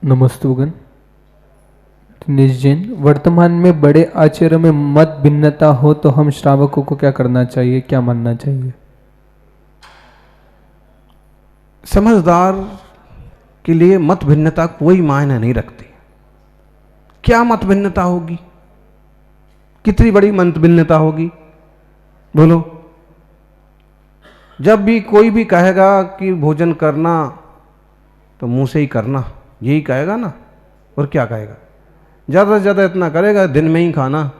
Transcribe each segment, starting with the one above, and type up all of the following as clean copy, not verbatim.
नमस्तुगन। दिनेश जैन। वर्तमान में बड़े आचार्यों में मत भिन्नता हो तो हम श्रावकों को क्या करना चाहिए, क्या मानना चाहिए? समझदार के लिए मत भिन्नता कोई मायने नहीं रखती। क्या मत भिन्नता होगी? कितनी बड़ी मत भिन्नता होगी बोलो। जब भी कोई भी कहेगा कि भोजन करना तो मुंह से ही करना, यही कहेगा ना, और क्या कहेगा? ज़्यादा से ज़्यादा इतना करेगा, दिन में ही खाना,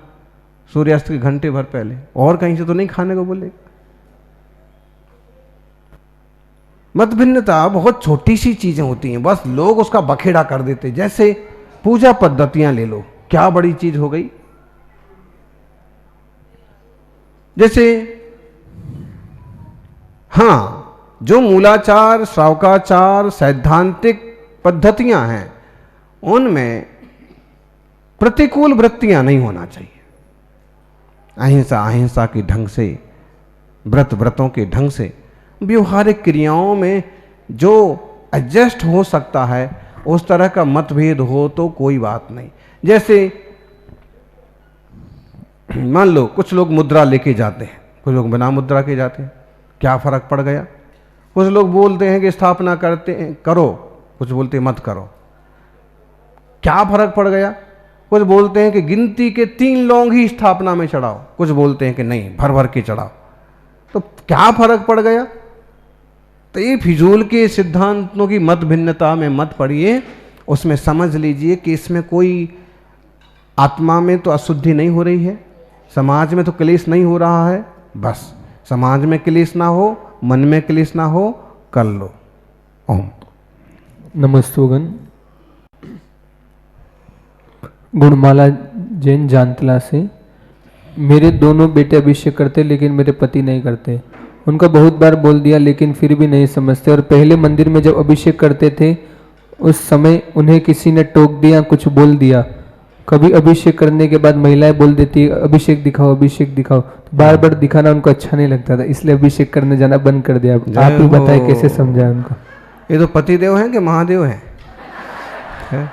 सूर्यास्त के घंटे भर पहले, और कहीं से तो नहीं खाने को बोलेगा। मत भिन्नता बहुत छोटी सी चीजें होती हैं, बस लोग उसका बखेड़ा कर देते। जैसे पूजा पद्धतियां ले लो, क्या बड़ी चीज हो गई। जैसे हाँ, जो मूलाचार, श्रावकाचार, सैद्धांतिक पद्धतियां हैं, उनमें प्रतिकूल वृत्तियां नहीं होना चाहिए। अहिंसा अहिंसा के ढंग से, व्रतों के ढंग से, व्यवहारिक क्रियाओं में जो एडजस्ट हो सकता है उस तरह का मतभेद हो तो कोई बात नहीं। जैसे मान लो कुछ लोग मुद्रा लेके जाते हैं, कुछ लोग बिना मुद्रा के जाते हैं, क्या फर्क पड़ गया? कुछ लोग बोलते हैं कि स्थापना करते हैं करो, कुछ बोलते हैं मत करो, क्या फर्क पड़ गया? कुछ बोलते हैं कि गिनती के 3 लौंग ही स्थापना में चढ़ाओ, कुछ बोलते हैं कि नहीं भर भर के चढ़ाओ, तो क्या फर्क पड़ गया? तो ये फिजूल के सिद्धांतों की मत भिन्नता में मत पड़िए, उसमें समझ लीजिए कि इसमें कोई आत्मा में तो अशुद्धि नहीं हो रही है, समाज में तो क्लेश नहीं हो रहा है। बस समाज में क्लेश ना हो, मन में क्लेश ना हो, कर लो। ओम नमस्तुगन। गुणमाला जैन जानतला से। मेरे दोनों बेटे अभिषेक करते लेकिन मेरे पति नहीं करते। उनका बहुत बार बोल दिया लेकिन फिर भी नहीं समझते। और पहले मंदिर में जब अभिषेक करते थे उस समय उन्हें किसी ने टोक दिया, कुछ बोल दिया। कभी अभिषेक करने के बाद महिलाएं बोल देती अभिषेक दिखाओ, अभिषेक दिखाओ। तो बार बार दिखाना उनको अच्छा नहीं लगता था, इसलिए अभिषेक करने जाना बंद कर दिया। आप ही बताएं कैसे समझाएं उनको। ये तो पतिदेव हैं कि महादेव हैं? है?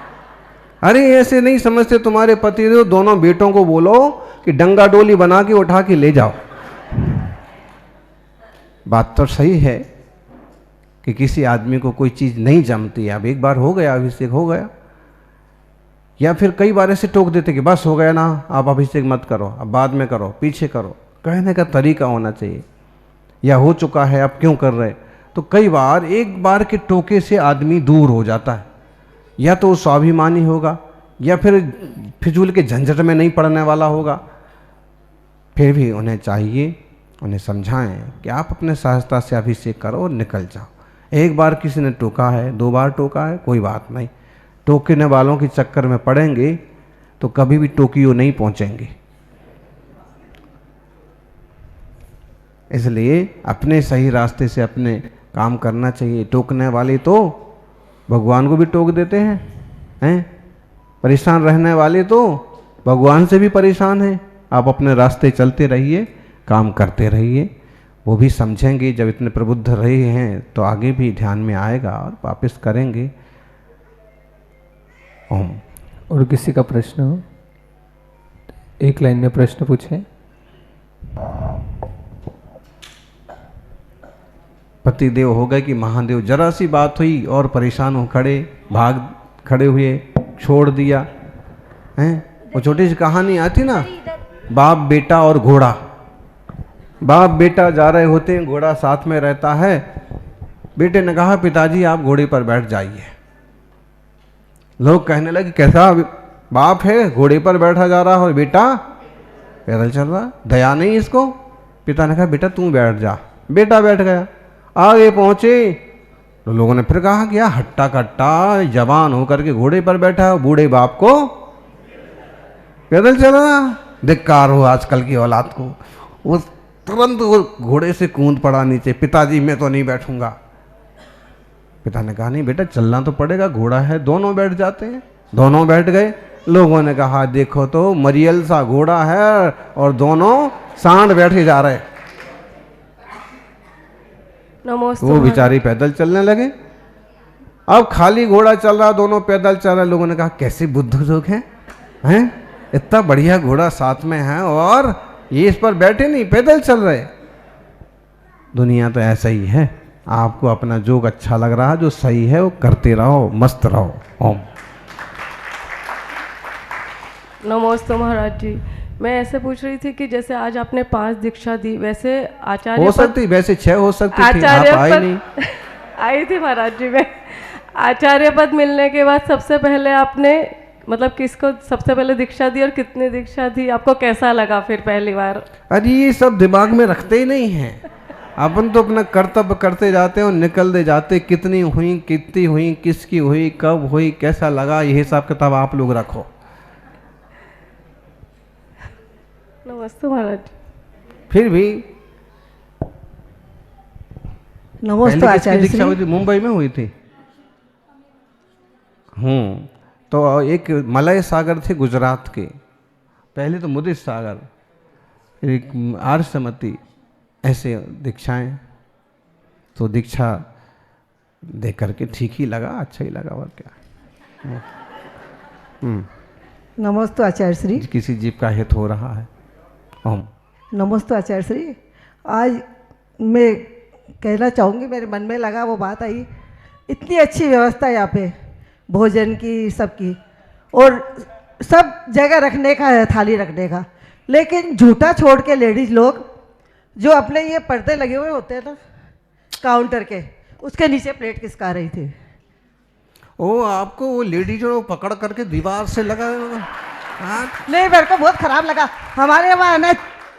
अरे ऐसे नहीं समझते तुम्हारे पतिदेव। दोनों बेटों को बोलो कि डंगा डोली बना के उठा के ले जाओ। बात तो सही है कि किसी आदमी को कोई चीज नहीं जमती है, अब एक बार हो गया अभिषेक हो गया, या फिर कई बार ऐसे टोक देते कि बस हो गया ना, आप अभिषेक मत करो, अब बाद में करो, पीछे करो। कहने का तरीका होना चाहिए। या हो चुका है अब क्यों कर रहे? तो कई बार एक बार के टोके से आदमी दूर हो जाता है, या तो वो स्वाभिमानी होगा या फिर फिजूल के झंझट में नहीं पड़ने वाला होगा। फिर भी उन्हें चाहिए, उन्हें समझाएं कि आप अपने सहजता से अभिषेक करो और निकल जाओ। एक बार किसी ने टोका है, 2 बार टोका है, कोई बात नहीं। टोकने वालों के चक्कर में पड़ेंगे तो कभी भी टोकियो नहीं पहुंचेंगे। इसलिए अपने सही रास्ते से अपने काम करना चाहिए। टोकने वाले तो भगवान को भी टोक देते हैं? परेशान रहने वाले तो भगवान से भी परेशान हैं। आप अपने रास्ते चलते रहिए, काम करते रहिए, वो भी समझेंगे। जब इतने प्रबुद्ध रहे हैं तो आगे भी ध्यान में आएगा और वापस करेंगे। ओम। और किसी का प्रश्न हो? एक लाइन में प्रश्न पूछें। पतिदेव हो गए कि महादेव? जरा सी बात हुई और परेशान हो खड़े हुए, छोड़ दिया हैं। वो छोटी सी कहानी आती ना, बाप बेटा और घोड़ा। बाप बेटा जा रहे होते हैं, घोड़ा साथ में रहता है। बेटे ने कहा पिताजी आप घोड़े पर बैठ जाइए। लोग कहने लगे कैसा बाप है, घोड़े पर बैठा जा रहा और बेटा पैदल चल रहा, दया नहीं इसको। पिता ने कहा बेटा तू बैठ जा। बेटा बैठ गया। आगे पहुंचे तो लोगों ने फिर कहा कि यार हट्टा कट्टा जवान होकर के घोड़े पर बैठा है, बूढ़े बाप को पैदल चल रहा। धिक्कार हो आजकल की औलाद को। वो तुरंत वो घोड़े से कूद पड़ा नीचे। पिताजी मैं तो नहीं बैठूंगा। पिता ने कहा नहीं बेटा चलना तो पड़ेगा, घोड़ा है। दोनों बैठ जाते हैं। दोनों बैठ गए। लोगों ने कहा देखो तो मरियल सा घोड़ा है और दोनों सांड बैठे जा रहे। वो बेचारी पैदल चलने लगे। अब खाली घोड़ा चल रहा, दोनों पैदल चल रहे। लोगों ने कहा कैसे बुद्ध लोग हैं, इतना बढ़िया घोड़ा साथ में है और ये इस पर बैठे नहीं, पैदल चल रहे। दुनिया तो ऐसा ही है, आपको अपना जो अच्छा लग रहा है, जो सही है वो करते रहो, मस्त रहो। ओम। नमस्ते महाराज जी, मैं ऐसे पूछ रही थी कि जैसे आज आपने 5 दीक्षा दी, वैसे आचार्य हो सकती, वैसे 6 हो सकती थी, आचार्य आप आए पद नहीं। आई थी महाराज जी। मैं आचार्य पद मिलने के बाद सबसे पहले आपने मतलब किसको सबसे पहले दीक्षा दी और कितनी दीक्षा दी, आपको कैसा लगा फिर पहली बार? अरे ये सब दिमाग में रखते ही नहीं है, अपन तो अपना कर्तव्य करते जाते हैं और निकलते जाते। कितनी हुई, किसकी हुई, कब हुई, कैसा लगा, ये हिसाब किताब आप लोग रखो। नमस्ते महाराज। फिर भी नमस्ते पहले किसकी आचार्य दीक्षा हुई श्री। थी? मुंबई में हुई थी। तो एक मलय सागर थे गुजरात के, पहले तो मुदित सागर, एक आर्य समति, ऐसे दीक्षाएं। तो दीक्षा दे करके ठीक ही लगा, अच्छा ही लगा, और क्या। नमस्ते आचार्य श्री। किसी जीव का हित हो रहा है। ओम। नमस्ते आचार्य श्री। आज मैं कहना चाहूँगी, मेरे मन में लगा वो बात आई, इतनी अच्छी व्यवस्था यहाँ पे भोजन की, सबकी, और सब जगह रखने का है, थाली रखने का, लेकिन झूठा छोड़ के लेडीज लोग जो अपने ये पर्दे लगे हुए होते हैं ना काउंटर के, उसके नीचे प्लेट खिसका रही थी। ओ, आपको वो लेडी जो पकड़ करके दीवार से लगा, हाँ? नहीं, मेरे को बहुत खराब लगा। हमारे वहाँ ना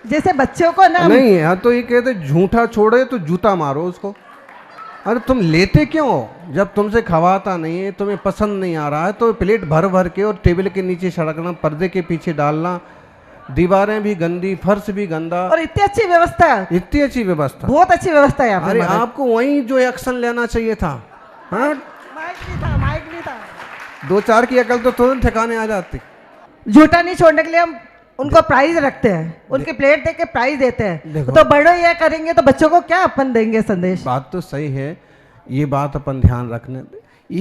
जैसे बच्चों को ना, नहीं, यहाँ तो ये कहते झूठा छोड़े तो जूता मारो उसको। अरे तुम लेते क्यों हो? जब तुमसे खवाता नहीं है, तुम्हें पसंद नहीं आ रहा है, तो प्लेट भर भर के और टेबल के नीचे सड़कना, पर्दे के पीछे डालना, दीवारें भी गंदी, फर्श भी गंदा। और इतनी अच्छी व्यवस्था, इतनी अच्छी व्यवस्था, बहुत अच्छी व्यवस्था है यहाँ पे। अरे हमारे। आपको वहीं जो एक्शन लेना चाहिए था। हाँ, माइक नहीं था। 2-4 की अकल तो तुरंत ठिकाने आ जाती। झूठा नहीं छोड़ने के लिए हम उनको प्राइज रखते हैं, उनकी प्लेट देके प्राइज देते हैं। देखो। तो बड़े ये करेंगे तो बच्चों को क्या अपन देंगे संदेश? बात तो सही है, ये बात अपन ध्यान रखने।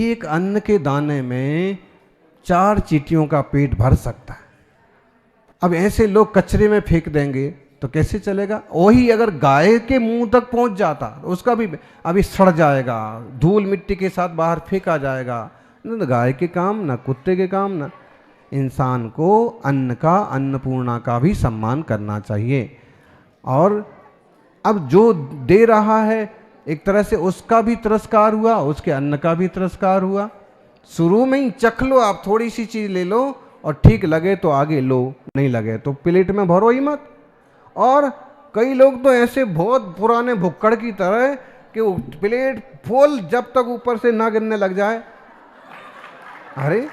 एक अन्न के दाने में 4 चींटियों का पेट भर सकता है। अब ऐसे लोग कचरे में फेंक देंगे तो कैसे चलेगा? वही अगर गाय के मुंह तक पहुंच जाता तो उसका भी अभी सड़ जाएगा, धूल मिट्टी के साथ बाहर फेंका जाएगा। न गाय के काम, ना कुत्ते के काम, ना। इंसान को अन्न का, अन्नपूर्णा का भी सम्मान करना चाहिए। और अब जो दे रहा है एक तरह से उसका भी तिरस्कार हुआ, उसके अन्न का भी तिरस्कार हुआ। शुरू में ही चख लो, आप थोड़ी सी चीज़ ले लो और ठीक लगे तो आगे लो, नहीं लगे तो प्लेट में भरो ही मत। और कई लोग तो ऐसे बहुत पुराने भुक्कड़ की तरह कि वो प्लेट फुल जब तक ऊपर से ना गिरने लग जाए। अरे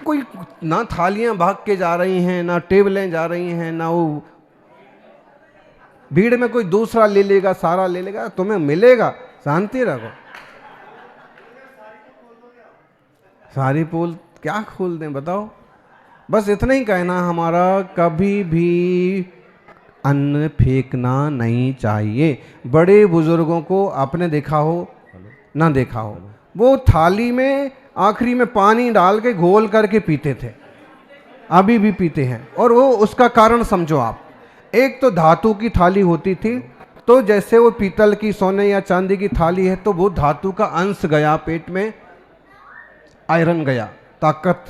कोई ना थालियां भाग के जा रही हैं, ना टेबलें जा रही हैं, ना वो भीड़ में कोई दूसरा ले लेगा, सारा ले लेगा, तुम्हें मिलेगा, शांति रखो। सारी पोल क्या खोल दें बताओ? बस इतना ही कहना हमारा, कभी भी अन्न फेंकना नहीं चाहिए। बड़े बुजुर्गों को आपने देखा हो ना देखा हो, वो थाली में आखिरी में पानी डाल के घोल करके पीते थे, अभी भी पीते हैं। और वो उसका कारण समझो आप, एक तो धातु की थाली होती थी, तो जैसे वो पीतल की, सोने या चांदी की थाली है तो वो धातु का अंश गया पेट में, आयरन गया, ताकत।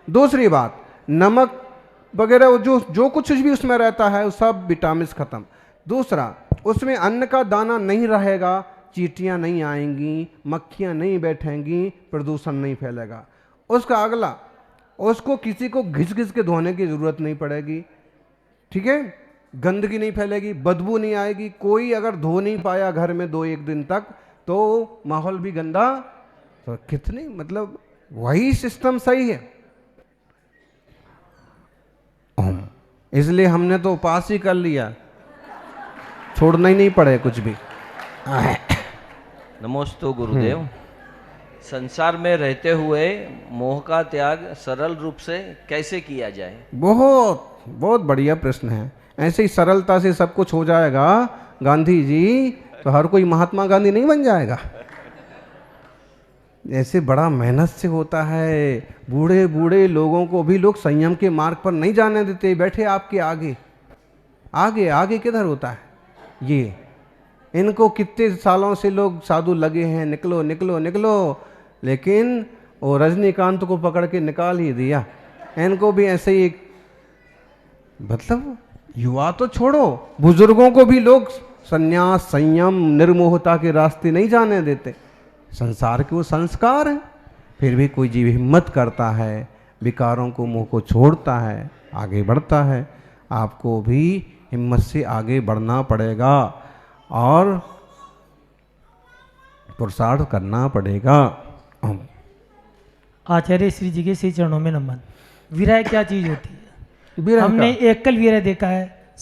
दूसरी बात, नमक वगैरह वो जो कुछ भी उसमें रहता है वो सब विटामिन खत्म। दूसरा, उसमें अन्न का दाना नहीं रहेगा, चींटियाँ नहीं आएंगी, मक्खियाँ नहीं बैठेंगी, प्रदूषण नहीं फैलेगा। उसका अगला, उसको किसी को घिस घिस के धोने की ज़रूरत नहीं पड़ेगी, ठीक है? गंदगी नहीं फैलेगी, बदबू नहीं आएगी। कोई अगर धो नहीं पाया घर में 2-1 दिन तक तो माहौल भी गंदा, तो कितनी मतलब वही सिस्टम सही है। इसलिए हमने तो उपास ही कर लिया, छोड़ना ही नहीं पड़े कुछ भी। नमोस्तु गुरुदेव। संसार में रहते हुए मोह का त्याग सरल रूप से कैसे किया जाए? बहुत बहुत बढ़िया प्रश्न है। ऐसे ही सरलता से सब कुछ हो जाएगा गांधी जी, तो हर कोई महात्मा गांधी नहीं बन जाएगा। ऐसे बड़ा मेहनत से होता है। बूढ़े बूढ़े लोगों को भी लोग संयम के मार्ग पर नहीं जाने देते, बैठे आपके आगे। आगे आगे किधर होता है ये? इनको कितने सालों से लोग साधु लगे हैं, निकलो निकलो निकलो, लेकिन वो रजनीकांत को पकड़ के निकाल ही दिया। इनको भी ऐसे ही, मतलब युवा तो छोड़ो, बुजुर्गों को भी लोग संन्यास, संयम, निर्मोहता के रास्ते नहीं जाने देते। संसार के वो संस्कार हैं, फिर भी कोई जीव हिम्मत करता है, विकारों को, मुंह को छोड़ता है, आगे बढ़ता है। आपको भी हिम्मत से आगे बढ़ना पड़ेगा और पुरुषार्थ करना पड़ेगा। आचार्य श्री जी के श्री चरणों में नमन। विरह क्या चीज होती है? विरह हमने एकल विरह देखा है,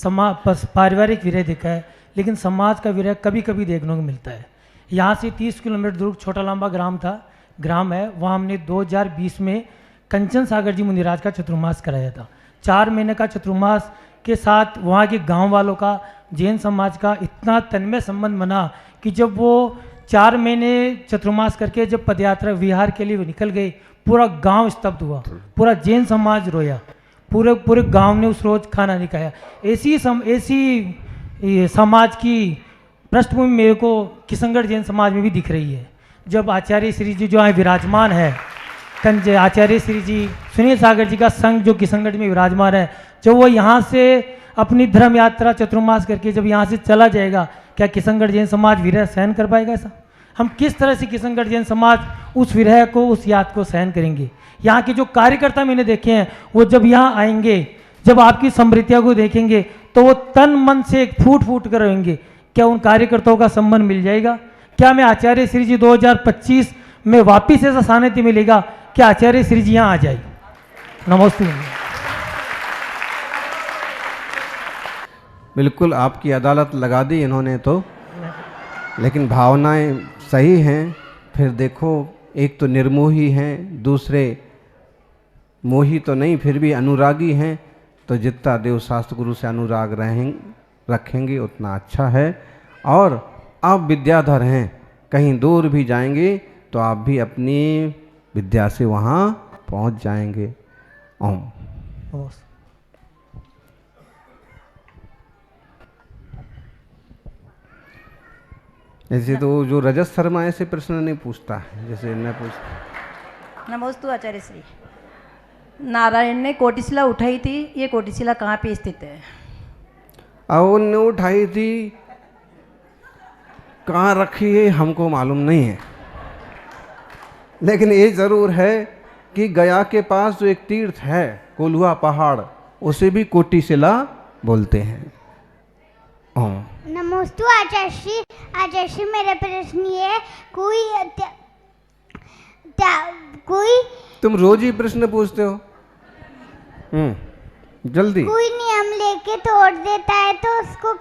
पारिवारिक विरह देखा है, लेकिन समाज का विरह कभी कभी देखने को मिलता है। यहाँ से 30 किलोमीटर दूर छोटा लंबा ग्राम है, वहाँ हमने 2020 में कंचन सागर जी मुनिराज का चतुर्मास कराया था। 4 महीने का चतुर्मास के साथ वहाँ के गांव वालों का, जैन समाज का इतना तन्मय संबंध बना कि जब वो 4 महीने चतुर्मास करके जब पदयात्रा विहार के लिए वो निकल गए, पूरा गांव स्तब्ध हुआ, पूरा जैन समाज रोया, पूरे गांव ने उस रोज खाना नहीं खाया। ऐसी समाज की पृष्ठभूमि मेरे को किशनगढ़ जैन समाज में भी दिख रही है। जब आचार्य श्री जी जो यहाँ विराजमान है, आचार्य श्री जी सुनील सागर जी का संघ जो किशनगढ़ में विराजमान है, जब वो यहाँ से अपनी धर्म यात्रा चतुर्मास करके जब यहाँ से चला जाएगा, क्या किशनगढ़ जैन समाज विरह सहन कर पाएगा? ऐसा हम किस तरह से किशनगढ़ जैन समाज उस विरह को, उस याद को सहन करेंगे? यहाँ के जो कार्यकर्ता मैंने देखे हैं, वो जब यहाँ आएंगे, जब आपकी समृद्धियों को देखेंगे, तो वो तन मन से फूट फूट कर रहेंगे। क्या उन कार्यकर्ताओं का सम्मान मिल जाएगा? क्या मैं आचार्य श्री जी 2025 में वापिस ऐसा सानिध्य मिलेगा कि आचार्य श्री जी यहाँ आ जाए? नमस्ते। बिल्कुल आपकी अदालत लगा दी इन्होंने तो, लेकिन भावनाएं सही हैं। फिर देखो, एक तो निर्मोही हैं, दूसरे मोही तो नहीं, फिर भी अनुरागी हैं। तो जितना देव शास्त्र गुरु से अनुराग रखेंगे उतना अच्छा है। और आप विद्याधर हैं, कहीं दूर भी जाएंगे तो आप भी अपनी विद्या से वहाँ पहुँच जाएंगे। ओम। ऐसे तो जो रजत शर्मा ऐसे प्रश्न नहीं पूछता है, जैसे मैं पूछता। नमोस्तु आचार्य श्री। नारायण ने कोटिशिला उठाई थी, ये कोटिशिला कहाँ पे स्थित है? उनने उठाई थी, कहाँ रखी है हमको मालूम नहीं है, लेकिन ये जरूर है कि गया के पास जो एक तीर्थ है कोल्हुआ पहाड़, उसे भी कोटिशिला बोलते हैं। ओम। नमोस्तु आचार्य श्री। आचार्य श्री, मेरा प्रश्न ये है, कोई तुम रोज ही प्रश्न पूछते हो। जल्दी। कोई नियम लेके तोड़ देता है तो उसको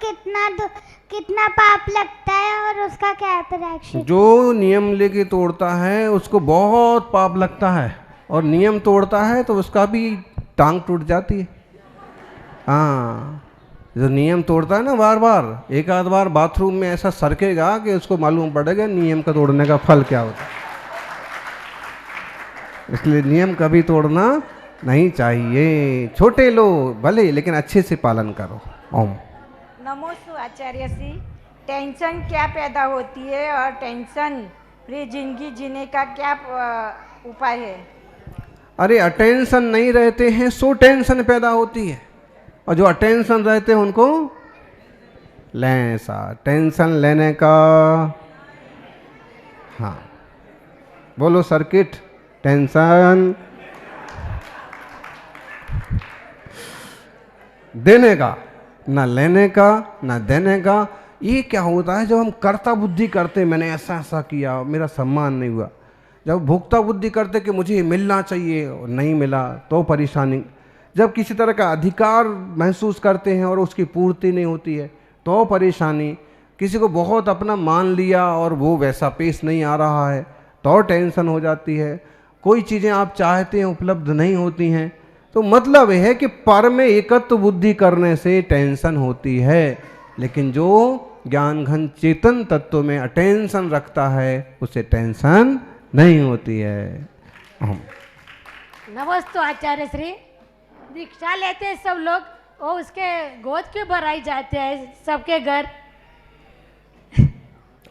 कितना पाप लगता है और उसका क्या प्रायश्चित? जो नियम लेके तोड़ता है उसको बहुत पाप लगता है, और नियम तोड़ता है तो उसका भी टांग टूट जाती है। हाँ, जो नियम तोड़ता है ना, बार बार, एक आध बार बाथरूम में ऐसा सरकेगा कि उसको मालूम पड़ेगा नियम का तोड़ने का फल क्या होता है। इसलिए नियम कभी तोड़ना नहीं चाहिए। छोटे लो भले, लेकिन अच्छे से पालन करो। ओम। नमोस्तु आचार्य श्री। टेंशन क्या पैदा होती है और टेंशन फ्री जिंदगी जीने का क्या उपाय है? अरे अटेंशन नहीं रहते हैं सो टेंशन पैदा होती है, और जो अटेंशन रहते हैं उनको लें सा टेंशन लेने का। हाँ बोलो सर्किट। टेंशन देने का, ना लेने का, ना देने का। ये क्या होता है, जब हम कर्ता बुद्धि करते, मैंने ऐसा ऐसा किया, मेरा सम्मान नहीं हुआ। जब भोक्ता बुद्धि करते कि मुझे मिलना चाहिए और नहीं मिला तो परेशानी। जब किसी तरह का अधिकार महसूस करते हैं और उसकी पूर्ति नहीं होती है तो परेशानी। किसी को बहुत अपना मान लिया और वो वैसा पेश नहीं आ रहा है तो टेंशन हो जाती है। कोई चीज़ें आप चाहते हैं उपलब्ध नहीं होती हैं, तो मतलब यह है कि पर में एकत्व बुद्धि करने से टेंशन होती है। लेकिन जो ज्ञान घन चेतन तत्व में अटेंशन रखता है उसे टेंशन नहीं होती है। नमस्ते आचार्य श्री। दीक्षा लेते हैं सब लोग और उसके गोद क्यों भराई जाते हैं सबके घर?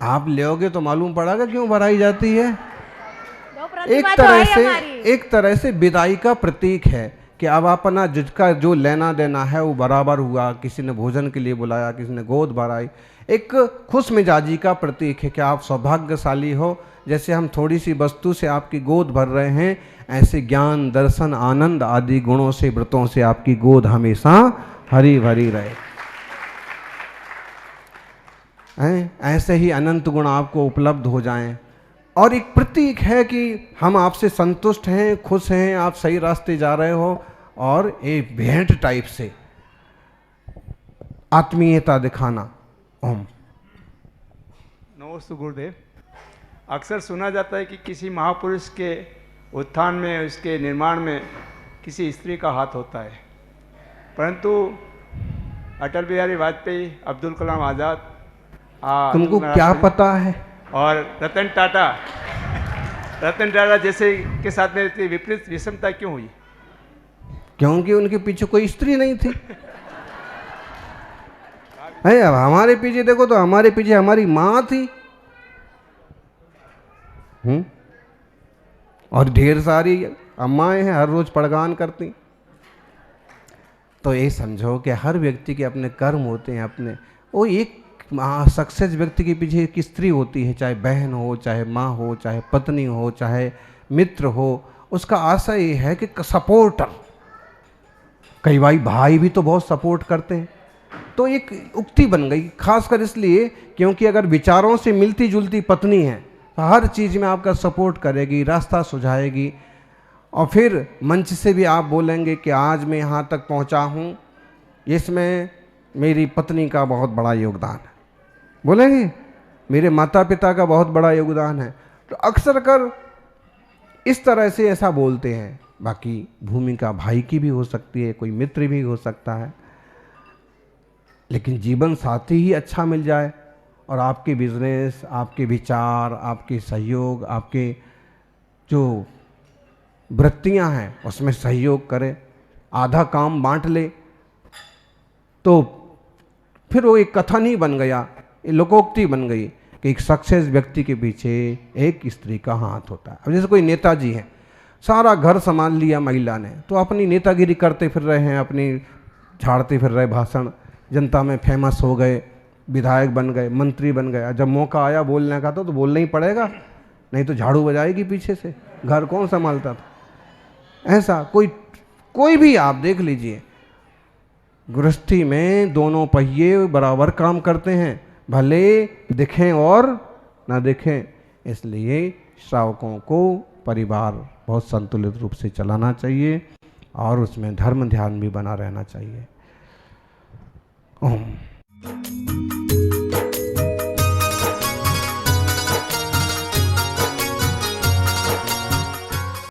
आप लेओगे तो मालूम पड़ेगा क्यों भराई जाती है। दो प्रतिमा तो है हमारी। एक तरह से विदाई का प्रतीक है कि अब अपना जिसका जो लेना देना है वो बराबर हुआ। किसी ने भोजन के लिए बुलाया, किसी ने गोद भराई। एक खुश मिजाजी का प्रतीक है कि आप सौभाग्यशाली हो। जैसे हम थोड़ी सी वस्तु से आपकी गोद भर रहे हैं, ऐसे ज्ञान, दर्शन, आनंद आदि गुणों से, व्रतों से आपकी गोद हमेशा हरी भरी रहे। ऐसे ही अनंत गुण आपको उपलब्ध हो जाएं। और एक प्रतीक है कि हम आपसे संतुष्ट हैं, खुश हैं, आप सही रास्ते जा रहे हो। और एक भेंट टाइप से आत्मीयता दिखाना। ओम। नमस्ते गुरुदेव। अक्सर सुना जाता है कि किसी महापुरुष के उत्थान में, उसके निर्माण में किसी स्त्री का हाथ होता है, परंतु अटल बिहारी वाजपेयी, अब्दुल कलाम आज़ाद, तुमको क्या पता है? और रतन टाटा जैसे के साथ में इतनी विपरीत विषमता क्यों हुई? क्योंकि उनके पीछे कोई स्त्री नहीं थी। अब हमारे पीछे देखो तो हमारे पीछे हमारी माँ थी। और ढेर सारी अम्माएं हैं, हर रोज पड़गान करती। तो ये समझो कि हर व्यक्ति के अपने कर्म होते हैं अपने। वो एक सक्सेस व्यक्ति के पीछे एक स्त्री होती है, चाहे बहन हो, चाहे माँ हो, चाहे पत्नी हो, चाहे मित्र हो। उसका आशय ये है कि सपोर्टर। कई भाई भी तो बहुत सपोर्ट करते हैं। तो एक उक्ति बन गई, खासकर इसलिए क्योंकि अगर विचारों से मिलती जुलती पत्नी है तो हर चीज़ में आपका सपोर्ट करेगी, रास्ता सुझाएगी। और फिर मंच से भी आप बोलेंगे कि आज मैं यहाँ तक पहुँचा हूँ, इसमें मेरी पत्नी का बहुत बड़ा योगदान है। बोलेंगे मेरे माता पिता का बहुत बड़ा योगदान है। तो अक्सर कर इस तरह से ऐसा बोलते हैं। बाकी भूमिका भाई की भी हो सकती है, कोई मित्र भी हो सकता है। लेकिन जीवन साथी ही अच्छा मिल जाए और आपके बिजनेस, आपके विचार, आपके सहयोग, आपके जो वृत्तियां हैं उसमें सहयोग करे, आधा काम बांट ले, तो फिर वो एक कथन ही बन गया, लोकोक्ति बन गई कि एक सक्सेस व्यक्ति के पीछे एक स्त्री का हाथ होता है। अब जैसे कोई नेताजी हैं, सारा घर संभाल लिया महिला ने, तो अपनी नेतागिरी करते फिर रहे हैं, अपनी झाड़ते फिर रहे भाषण, जनता में फेमस हो गए, विधायक बन गए, मंत्री बन गए। जब मौका आया बोलने का तो बोलना ही पड़ेगा, नहीं तो झाड़ू बजाएगी पीछे से। घर कौन संभालता था? ऐसा कोई भी आप देख लीजिए, गृहस्थी में दोनों पहिए बराबर काम करते हैं, भले दिखें और ना दिखें। इसलिए श्रावकों को परिवार बहुत संतुलित रूप से चलाना चाहिए और उसमें धर्म ध्यान भी बना रहना चाहिए।